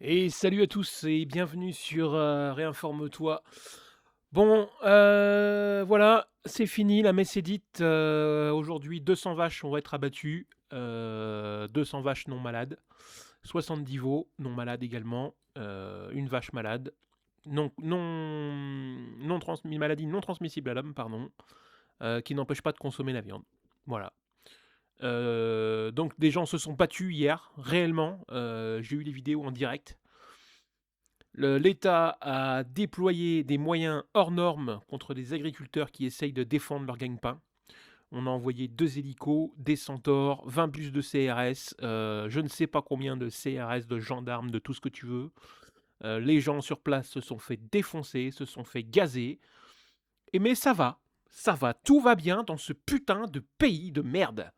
Et salut à tous et bienvenue sur Réinforme-toi. Bon, voilà, c'est fini, la messe est dite. Aujourd'hui, 200 vaches vont être abattues. 200 vaches non malades. 70 veaux non malades également. Une vache malade. Maladie non transmissible à l'homme, pardon. Qui n'empêche pas de consommer la viande. Voilà. Donc des gens se sont battus hier, réellement. J'ai eu les vidéos en direct. L'État a déployé des moyens hors normes contre des agriculteurs qui essayent de défendre leur gagne-pain. On a envoyé 2 hélicos, des centaures, 20 bus de CRS, je ne sais pas combien de CRS, de gendarmes, de tout ce que tu veux. Les gens sur place se sont fait défoncer, se sont fait gazer. Mais ça va, tout va bien dans ce putain de pays de merde.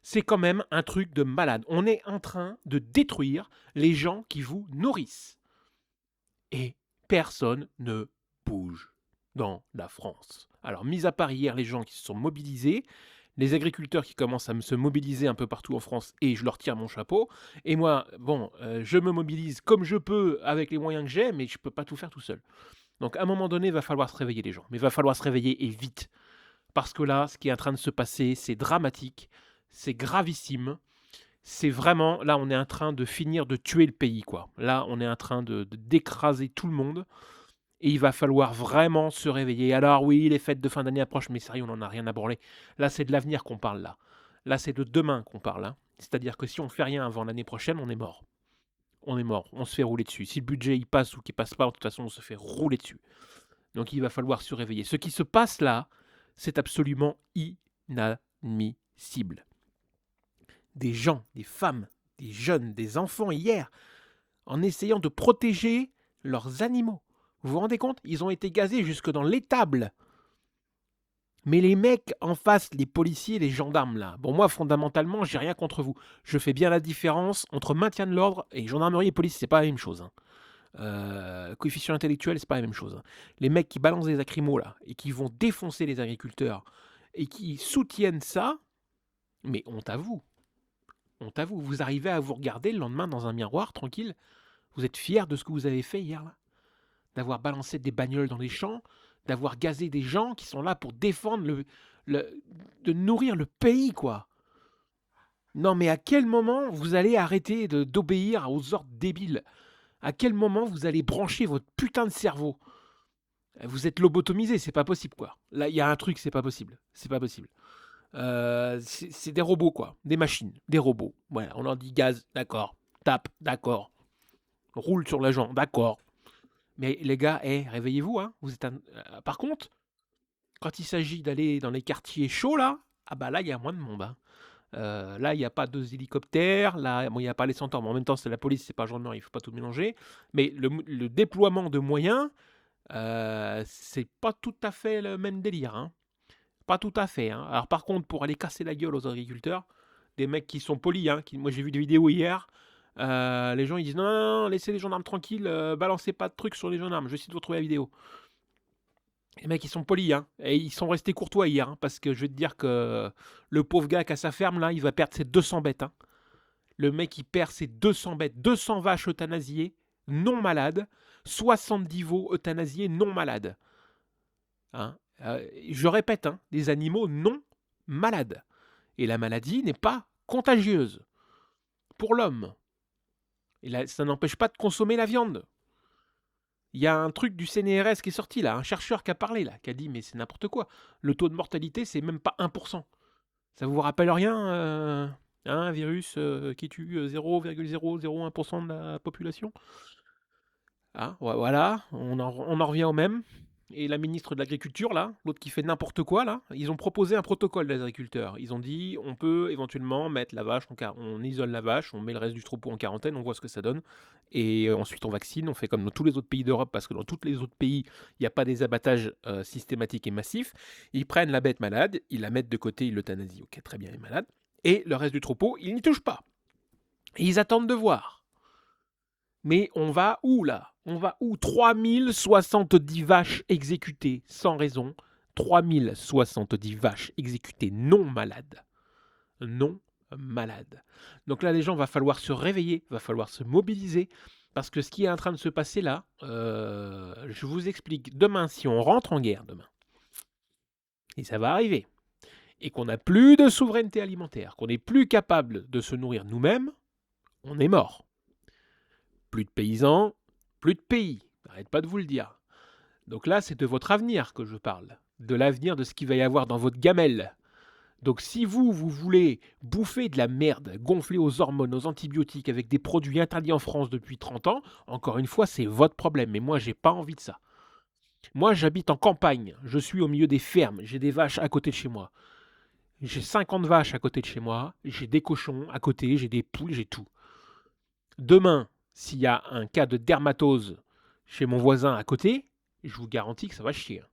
C'est quand même un truc de malade. On est en train de détruire les gens qui vous nourrissent. Et personne ne bouge dans la France. Alors, mis à part hier les gens qui se sont mobilisés, les agriculteurs qui commencent à se mobiliser un peu partout en France, et je leur tire mon chapeau. Et moi, bon, je me mobilise comme je peux avec les moyens que j'ai, mais je ne peux pas tout faire tout seul. Donc, à un moment donné, il va falloir se réveiller, les gens. Mais il va falloir se réveiller et vite. Parce que là, ce qui est en train de se passer, c'est dramatique, c'est gravissime. C'est vraiment, là, on est en train de finir de tuer le pays, quoi. Là, on est en train d'écraser tout le monde. Et il va falloir vraiment se réveiller. Alors oui, les fêtes de fin d'année approchent, mais sérieux, on n'en a rien à branler. Là, c'est de l'avenir qu'on parle, là. Là, c'est de demain qu'on parle, hein. C'est-à-dire que si on ne fait rien avant l'année prochaine, on est mort. On est mort, on se fait rouler dessus. Si le budget il passe ou qu'il passe pas, de toute façon, on se fait rouler dessus. Donc il va falloir se réveiller. Ce qui se passe là, c'est absolument inadmissible. Des gens, des femmes, des jeunes, des enfants hier, en essayant de protéger leurs animaux. Vous vous rendez compte? Ils ont été gazés jusque dans l'étable. Mais les mecs en face, les policiers, les gendarmes là, bon moi fondamentalement j'ai rien contre vous. Je fais bien la différence entre maintien de l'ordre et gendarmerie et police, c'est pas la même chose, hein. Coefficient intellectuel, c'est pas la même chose, hein. Les mecs qui balancent des lacrymos là et qui vont défoncer les agriculteurs et qui soutiennent ça, mais honte à vous. Honte à vous. Vous arrivez à vous regarder le lendemain dans un miroir tranquille. Vous êtes fier de ce que vous avez fait hier là, d'avoir balancé des bagnoles dans les champs, d'avoir gazé des gens qui sont là pour défendre de nourrir le pays, quoi. Non, mais à quel moment vous allez arrêter d'obéir aux ordres débiles? À quel moment vous allez brancher votre putain de cerveau? Vous êtes lobotomisé, c'est pas possible, quoi. Là, il y a un truc, c'est pas possible. C'est pas possible. C'est des robots, quoi. Des machines, des robots. Voilà, on leur dit gaz, d'accord. Tape, d'accord. Roule sur l'agent, d'accord. Mais les gars, réveillez-vous, hein. Par contre, quand il s'agit d'aller dans les quartiers chauds, là, ah bah là, il y a moins de monde, hein. Là, il n'y a pas 2 hélicoptères, là, bon, il n'y a pas les centaures, mais en même temps, c'est la police, c'est pas gendarmerie, il faut pas tout mélanger. Mais le déploiement de moyens, c'est pas tout à fait le même délire, hein. Pas tout à fait, hein. Alors par contre, pour aller casser la gueule aux agriculteurs, des mecs qui sont polis, hein, moi j'ai vu des vidéos hier, les gens ils disent: «Non, non, non, laissez les gendarmes tranquilles, balancez pas de trucs sur les gendarmes». Je vais essayer de vous retrouver la vidéo. Les mecs, ils sont polis, hein, et ils sont restés courtois hier, hein, parce que je vais te dire que le pauvre gars qui a sa ferme, là, il va perdre ses 200 bêtes, hein. Le mec, il perd ses 200 bêtes, 200 vaches euthanasiées, non malades, 70 veaux euthanasiés, non malades, hein. Je répète, hein, des animaux non malades. Et la maladie n'est pas contagieuse pour l'homme. Et là, ça n'empêche pas de consommer la viande. Il y a un truc du CNRS qui est sorti là, un chercheur qui a parlé là, qui a dit mais c'est n'importe quoi. Le taux de mortalité, c'est même pas 1%. Ça vous rappelle rien, un virus qui tue 0,001% de la population? Ah, voilà, on en revient au même. Et la ministre de l'Agriculture, là, l'autre qui fait n'importe quoi, là, ils ont proposé un protocole des agriculteurs. Ils ont dit, on peut éventuellement mettre la vache, on isole la vache, on met le reste du troupeau en quarantaine, on voit ce que ça donne. Et ensuite, on vaccine, on fait comme dans tous les autres pays d'Europe, parce que dans tous les autres pays, il n'y a pas des abattages systématiques et massifs. Ils prennent la bête malade, ils la mettent de côté, ils l'euthanasient, ok, très bien, elle est malade. Et le reste du troupeau, ils n'y touchent pas. Et ils attendent de voir. Mais on va où là? On va où? 3070 vaches exécutées sans raison. 3070 vaches exécutées non malades. Non malade. Donc là, les gens, va falloir se réveiller, va falloir se mobiliser, parce que ce qui est en train de se passer là, je vous explique. Demain, si on rentre en guerre, demain, et ça va arriver, et qu'on n'a plus de souveraineté alimentaire, qu'on n'est plus capable de se nourrir nous-mêmes, on est mort. Plus de paysans, plus de pays. N'arrête pas de vous le dire. Donc là, c'est de votre avenir que je parle. De l'avenir de ce qu'il va y avoir dans votre gamelle. Donc si vous voulez bouffer de la merde, gonfler aux hormones, aux antibiotiques, avec des produits interdits en France depuis 30 ans, encore une fois, c'est votre problème. Mais moi, j'ai pas envie de ça. Moi, j'habite en campagne. Je suis au milieu des fermes. J'ai des vaches à côté de chez moi. J'ai 50 vaches à côté de chez moi. J'ai des cochons à côté. J'ai des poules. J'ai tout. Demain, s'il y a un cas de dermatose chez mon voisin à côté, je vous garantis que ça va chier.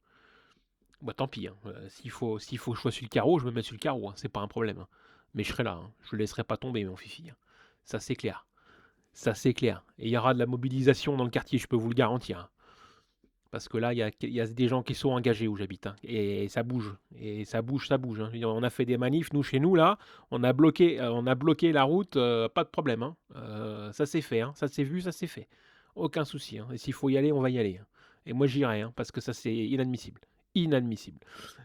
Bah tant pis, hein. S'il faut que je sois sur le carreau, je me mets sur le carreau, hein. C'est pas un problème, hein. Mais je serai là, hein. Je ne laisserai pas tomber, mon fifi, hein. Ça c'est clair. Ça c'est clair. Et il y aura de la mobilisation dans le quartier, je peux vous le garantir, hein. Parce que là, il y a des gens qui sont engagés où j'habite, hein. Et ça bouge. Et ça bouge, ça bouge, hein. On a fait des manifs, nous, chez nous, là. On a bloqué la route, pas de problème, hein. Ça s'est fait, hein. Ça s'est vu, ça s'est fait. Aucun souci, hein. Et s'il faut y aller, on va y aller, hein. Et moi, j'irai, hein, parce que ça, c'est inadmissible. Inadmissible.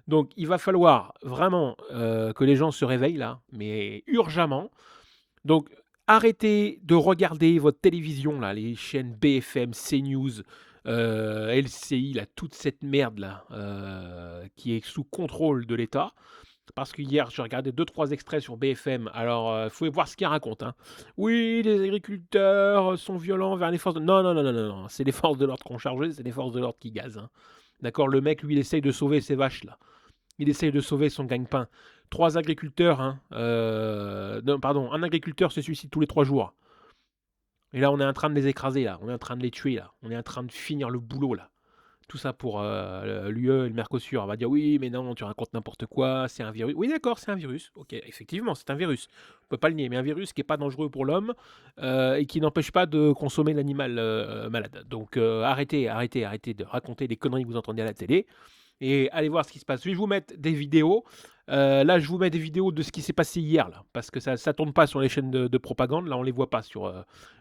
Donc, il va falloir vraiment que les gens se réveillent, là, mais urgemment. Donc, arrêtez de regarder votre télévision, là, les chaînes BFM, CNews, LCI, là, toute cette merde là, qui est sous contrôle de l'État. Parce que hier, j'ai regardé 2-3 extraits sur BFM. Alors, il faut voir ce qu'ils racontent, hein. Oui, les agriculteurs sont violents vers les forces de... Non, non, non, non, non, non. C'est les forces de l'ordre qui ont chargé, c'est les forces de l'ordre qui gazent, hein. D'accord, le mec, lui, il essaye de sauver ses vaches, là. Il essaye de sauver son gagne-pain. 3 agriculteurs, hein, non, pardon, un agriculteur se suicide tous les 3 jours. Et là, on est en train de les écraser, là. On est en train de les tuer, là. On est en train de finir le boulot, là. Tout ça pour l'UE et le Mercosur. On va dire, oui, mais non, tu racontes n'importe quoi, c'est un virus. Oui, d'accord, c'est un virus. Ok, effectivement, c'est un virus. On ne peut pas le nier, mais un virus qui n'est pas dangereux pour l'homme et qui n'empêche pas de consommer l'animal malade. Donc, arrêtez de raconter les conneries que vous entendez à la télé. Et allez voir ce qui se passe. Je vais vous mettre des vidéos. Là, je vous mets des vidéos de ce qui s'est passé hier, là, parce que ça ne tourne pas sur les chaînes de propagande. Là, on ne les voit pas sur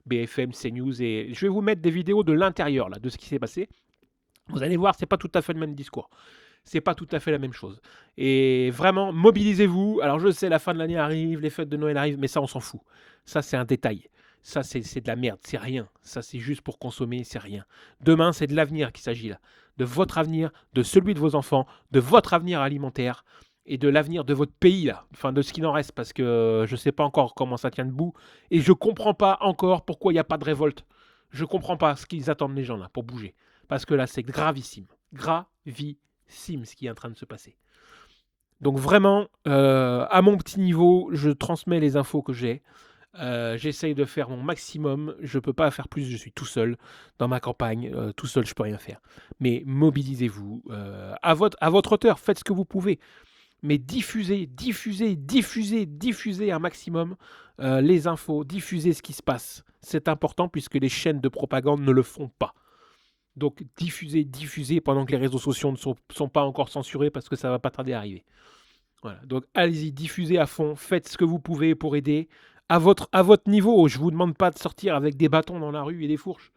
BFM, CNews. Et je vais vous mettre des vidéos de l'intérieur, là, de ce qui s'est passé. Vous allez voir, c'est pas tout à fait le même discours. C'est pas tout à fait la même chose. Et vraiment, mobilisez-vous. Alors, je sais, la fin de l'année arrive, les fêtes de Noël arrivent, mais ça, on s'en fout. Ça, c'est un détail. Ça, c'est de la merde, c'est rien. Ça, c'est juste pour consommer, c'est rien. Demain, c'est de l'avenir qu'il s'agit là. De votre avenir, de celui de vos enfants, de votre avenir alimentaire et de l'avenir de votre pays là. Enfin, de ce qu'il en reste, parce que je ne sais pas encore comment ça tient debout. Et je ne comprends pas encore pourquoi il n'y a pas de révolte. Je ne comprends pas ce qu'ils attendent les gens là pour bouger. Parce que là, c'est gravissime. Gravissime ce qui est en train de se passer. Donc vraiment, à mon petit niveau, je transmets les infos que j'ai. J'essaye de faire mon maximum. Je ne peux pas faire plus, je suis tout seul dans ma campagne. Tout seul, je ne peux rien faire. Mais mobilisez-vous à votre hauteur. Faites ce que vous pouvez. Mais diffusez un maximum les infos. Diffusez ce qui se passe. C'est important puisque les chaînes de propagande ne le font pas. Donc diffusez pendant que les réseaux sociaux ne sont pas encore censurés parce que ça va pas tarder à arriver. Voilà. Donc allez-y, diffusez à fond, faites ce que vous pouvez pour aider à votre niveau. Je vous demande pas de sortir avec des bâtons dans la rue et des fourches,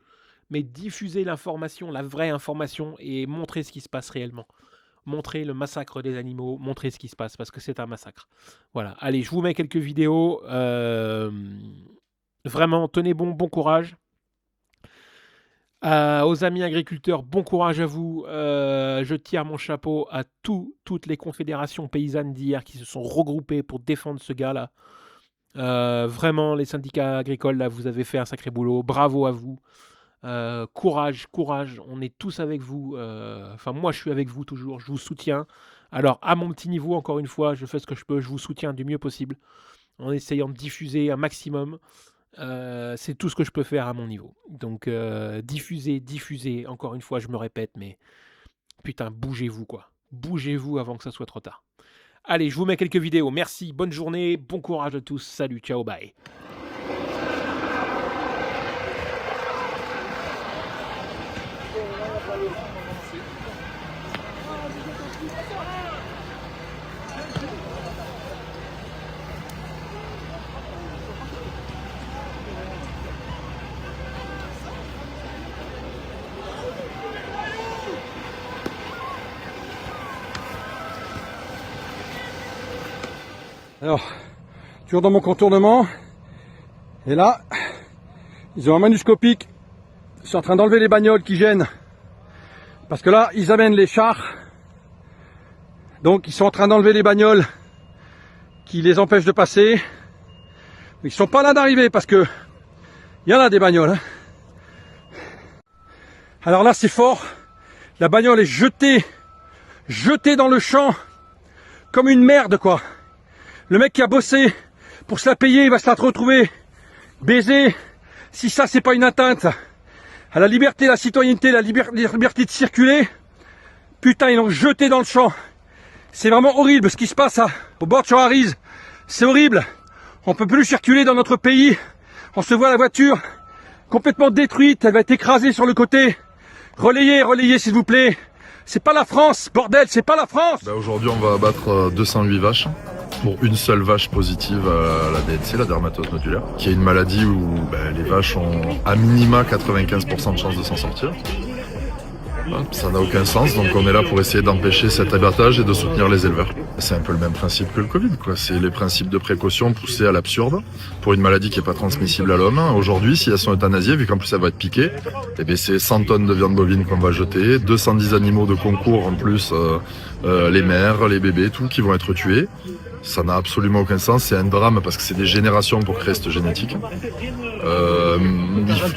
mais diffusez l'information, la vraie information et montrez ce qui se passe réellement. Montrez le massacre des animaux, montrez ce qui se passe parce que c'est un massacre. Voilà. Allez, je vous mets quelques vidéos. Vraiment, tenez bon courage. Aux amis agriculteurs, bon courage à vous. Je tire mon chapeau à toutes les confédérations paysannes d'hier qui se sont regroupées pour défendre ce gars-là. Vraiment, les syndicats agricoles, là, vous avez fait un sacré boulot. Bravo à vous. Courage. On est tous avec vous. Enfin, moi, je suis avec vous toujours. Je vous soutiens. Alors, à mon petit niveau, encore une fois, je fais ce que je peux. Je vous soutiens du mieux possible en essayant de diffuser un maximum. C'est tout ce que je peux faire à mon niveau. Donc diffusez, encore une fois, je me répète, mais putain, bougez-vous quoi. Bougez-vous avant que ça soit trop tard. Allez, je vous mets quelques vidéos. Merci, bonne journée, bon courage à tous. Salut, ciao, bye. Alors, toujours dans mon contournement. Et là, ils ont un manuscopique. Ils sont en train d'enlever les bagnoles qui gênent. Parce que là, ils amènent les chars. Donc, ils sont en train d'enlever les bagnoles qui les empêchent de passer. Ils sont pas là d'arriver parce que il y en a des bagnoles. Hein. Alors là, c'est fort. La bagnole est jetée dans le champ comme une merde, quoi. Le mec qui a bossé pour se la payer, il va se la retrouver baisée. Si ça, c'est pas une atteinte à la liberté, la citoyenneté, la liberté de circuler, putain, ils l'ont jeté dans le champ. C'est vraiment horrible ce qui se passe au bord de Champ-Arize. C'est horrible. On peut plus circuler dans notre pays. On se voit la voiture complètement détruite. Elle va être écrasée sur le côté. Relayez, relayez s'il vous plaît. C'est pas la France, bordel, c'est pas la France. Aujourd'hui, on va abattre 208 vaches pour une seule vache positive à la DNC, la dermatose nodulaire, qui est une maladie où les vaches ont à minima 95% de chances de s'en sortir. Ça n'a aucun sens, donc on est là pour essayer d'empêcher cet abattage et de soutenir les éleveurs. C'est un peu le même principe que le Covid, quoi. C'est les principes de précaution poussés à l'absurde pour une maladie qui n'est pas transmissible à l'homme. Aujourd'hui, si elles sont euthanasiées, vu qu'en plus elle va être piquée, c'est 100 tonnes de viande bovine qu'on va jeter, 210 animaux de concours en plus, les mères, les bébés, tout qui vont être tués. Ça n'a absolument aucun sens, c'est un drame parce que c'est des générations pour créer cette génétique.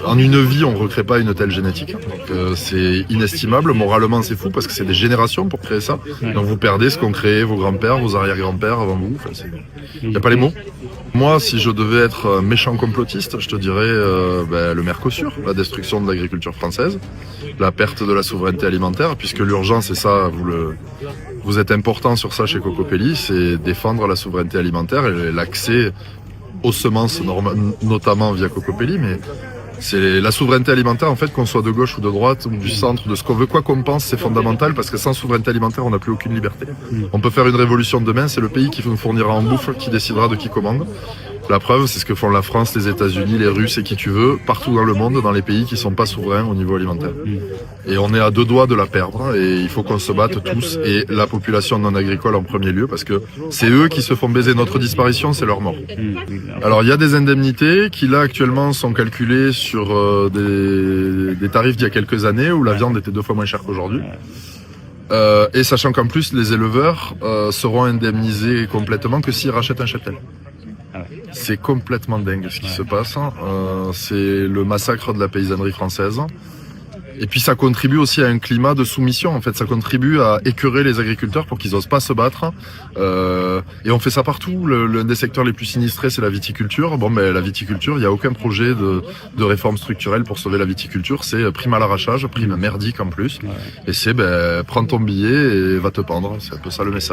En une vie, on ne recrée pas une telle génétique. Donc c'est inestimable, moralement c'est fou parce que c'est des générations pour créer ça. Donc vous perdez ce qu'ont créé vos grands-pères, vos arrière-grands-pères avant vous. Enfin, il n'y a pas les mots. Moi, si je devais être un méchant complotiste, je te dirais le Mercosur, la destruction de l'agriculture française, la perte de la souveraineté alimentaire, puisque l'urgence, et ça, vous êtes important sur ça chez Cocopelli, c'est défendre la souveraineté alimentaire et l'accès aux semences, notamment via Cocopelli, mais c'est la souveraineté alimentaire, en fait, qu'on soit de gauche ou de droite ou du centre, de ce qu'on veut, quoi qu'on pense, c'est fondamental parce que sans souveraineté alimentaire, on n'a plus aucune liberté. On peut faire une révolution demain, c'est le pays qui nous fournira en bouffe qui décidera de qui commande. La preuve, c'est ce que font la France, les États-Unis, les Russes et qui tu veux, partout dans le monde, dans les pays qui ne sont pas souverains au niveau alimentaire. Et on est à deux doigts de la perdre et il faut qu'on se batte tous et la population non agricole en premier lieu parce que c'est eux qui se font baiser. Notre disparition, c'est leur mort. Alors il y a des indemnités qui là actuellement sont calculées sur des tarifs d'il y a quelques années où la viande était 2 fois moins chère qu'aujourd'hui. Et sachant qu'en plus les éleveurs seront indemnisés complètement que s'ils rachètent un cheptel. C'est complètement dingue ce qui se passe. C'est le massacre de la paysannerie française. Et puis ça contribue aussi à un climat de soumission. En fait, ça contribue à écœurer les agriculteurs pour qu'ils n'osent pas se battre. Et on fait ça partout. L'un des secteurs les plus sinistrés, c'est la viticulture. La viticulture, il n'y a aucun projet de réforme structurelle pour sauver la viticulture. C'est prime à l'arrachage, prime merdique en plus. Et c'est prends ton billet et va te pendre. C'est un peu ça le message.